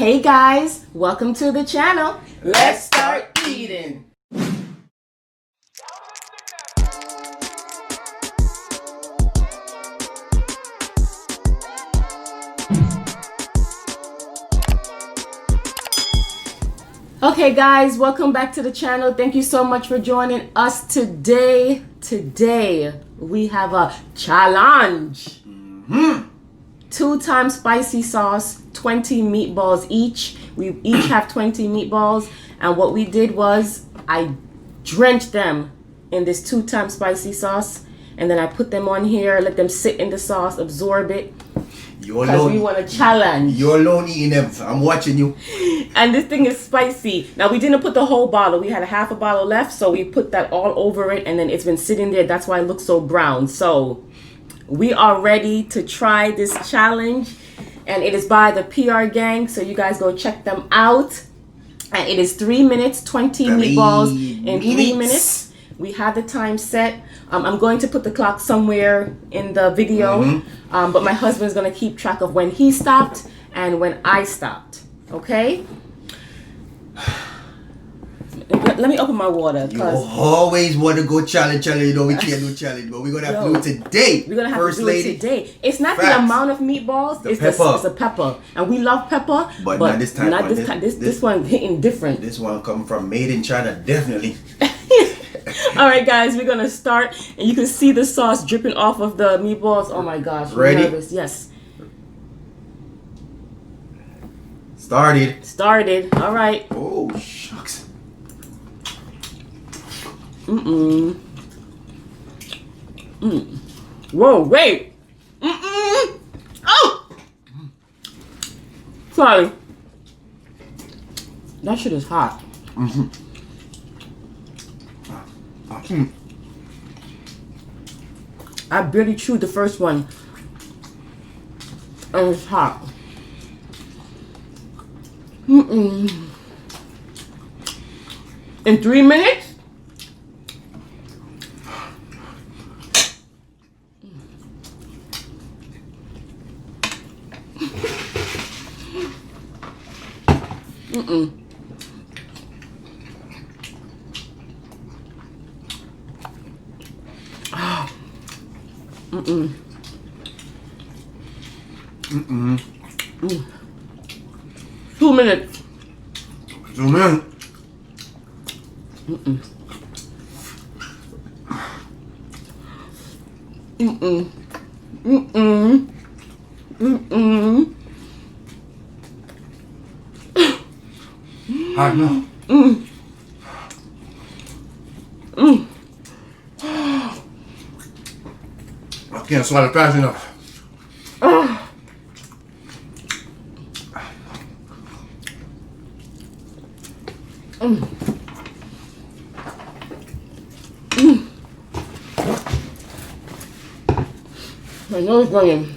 Hey guys, welcome to the channel. Let's start eating. Okay guys, welcome back to the channel. Thank you so much for joining us today. Today we have a challenge. 2 times spicy sauce, 20 meatballs each. We each have 20 meatballs, and what we did was I drenched them in this 2 times spicy sauce, and then I put them on here, let them sit in the sauce, absorb it. Because we want a challenge. You're alone eating them. I'm watching you. And this thing is spicy. Now, we didn't put the whole bottle. We had a half a bottle left, so we put that all over it, and then it's been sitting there. That's why it looks so brown. So we are ready to try this challenge, and it is by the PRGANG, so you guys go check them out. And it is 3 minutes, 20 meatballs in 3 minutes. We have the time set. I'm going to put the clock somewhere in the video, but my husband's going to keep track of when he stopped and when I stopped. Okay? Let me open my water. You always want to go challenge. You know we can't do challenge, but we're going to have to do it today. We're going to have First to do lady. it today. It's not the amount of meatballs. It's the pepper. And we love pepper. But not this time. Not this time. This one hitting different. This one come from made in China, definitely. Alright guys, we're going to start. And you can see the sauce dripping off of the meatballs. Oh my gosh. Ready? Nervous. Yes. Started. Alright. Oh, shucks. Whoa, wait. Oh! Sorry. That shit is hot. I barely chewed the first one. And it's hot. In 3 minutes? Two minutes. 2 minutes. Hot now. I can't swallow fast enough. My nose running.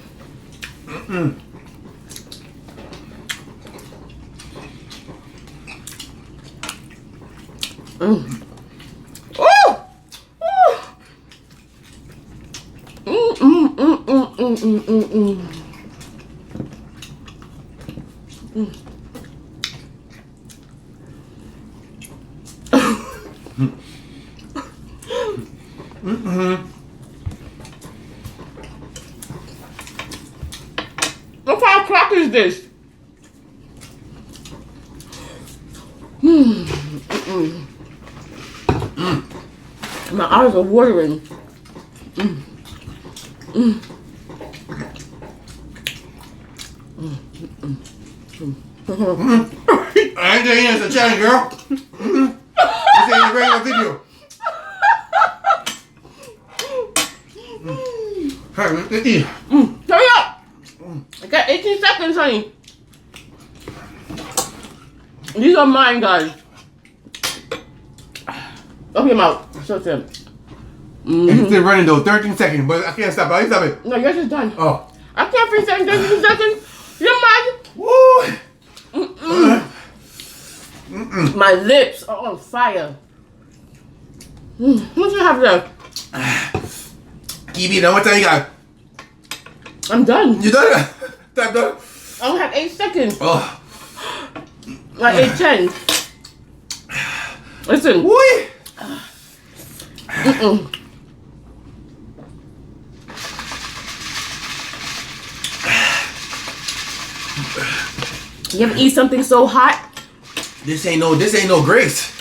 What kind of crap is this? My eyes are watering. I ain't doing this a challenge, girl. This ain't a regular video. Hurry, let's eat. Hurry up! I got 18 seconds, honey. These are mine, guys. Open your mouth. So good. It's still running though, 13 seconds, but I can't stop it. I stop it. No, yours is done. Oh. I can't finish that in 13 seconds. You're mine. Woo! My lips are on fire. What you have left? Keep eating. How much time you got? I'm done. You done? Time done? I only have 8 seconds. Oh. I ate 10. Listen. Whee! You ever eat something so hot? This ain't no grace.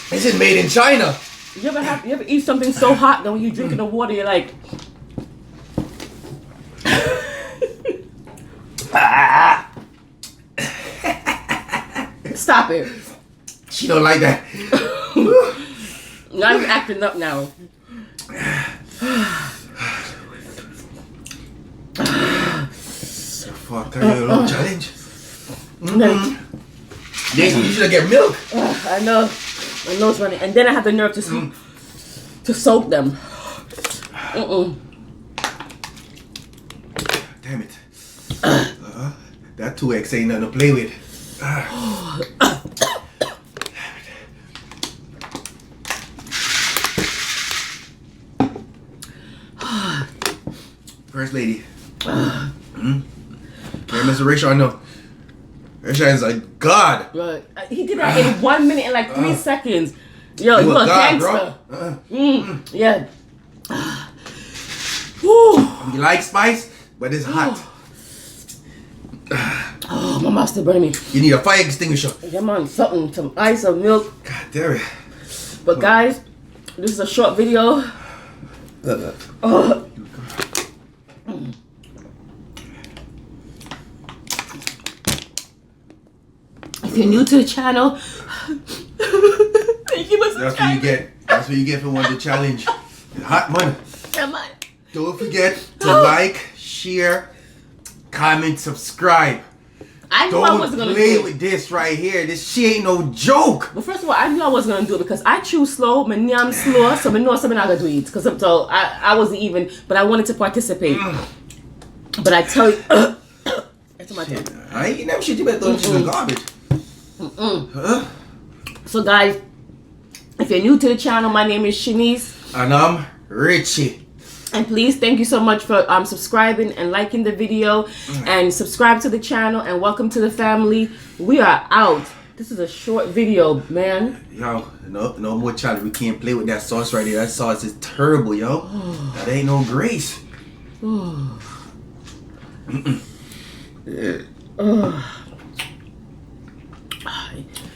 This is made in China. You ever eat something so hot that when you drinking the water you're like stop it. She don't like that. Now you're acting up now. Fuck, can you do a little challenge? No. Yes, you should get milk. I know it's funny. And then I have the nerve to soak them. Damn it. That 2X ain't nothing to play with. First lady. Hey, Mr. Rachel, I know. Rachel is like God. Right. He did that in 1 minute and like 3 seconds. Yo, you a gangster. Yeah. You like spice, but it's hot. Oh, my mouth still burning me. You need a fire extinguisher. Yeah, man, something, some ice or milk. God damn it. But guys, this is a short video. If you're new to the channel, thank you for subscribing. That's what you get for one the challenge. Hot man. Come on. Don't forget to like, share, comment, subscribe. I knew I wasn't gonna play do it. with this right here. This shit ain't no joke. But first of all, I knew I wasn't gonna do it because I chew slow, my nyam slow, so I know something not gonna do it. Because so I wasn't even, but I wanted to participate. But I tell you, it's my turn. I ain't never shit you better throw shit in garbage. So guys, if you're new to the channel, my name is Shanice. And I'm Richie. And please, thank you so much for subscribing and liking the video. And subscribe to the channel and welcome to the family. We are out. This is a short video, man. Yo, no more challenge. We can't play with that sauce right there. That sauce is terrible, yo. That ain't no grace.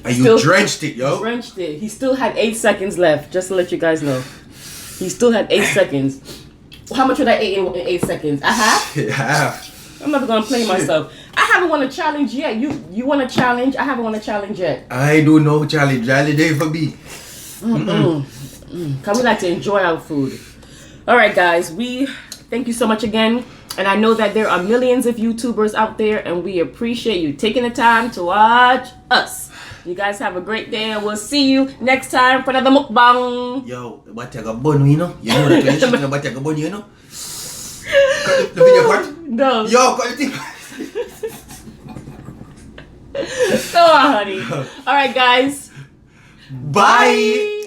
And you drenched it, yo. Drenched it. He still had 8 seconds left, just to let you guys know. He still had 8 seconds. How much would I eat in 8 seconds? A half? Half. I'm not gonna play myself. I haven't won a challenge yet. You want a challenge? I haven't won a challenge yet. I do no challenge. Challenge day for me. Cause we like to enjoy our food. Alright guys, we thank you so much again. And I know that there are millions of YouTubers out there and we appreciate you taking the time to watch us. You guys have a great day and we'll see you next time for another mukbang. Yo, what you got bun, you know? You know the tradition, what you got bun, you know? Cut the video part? No. Yo, cut the thing. Go on, honey. Alright guys. Bye.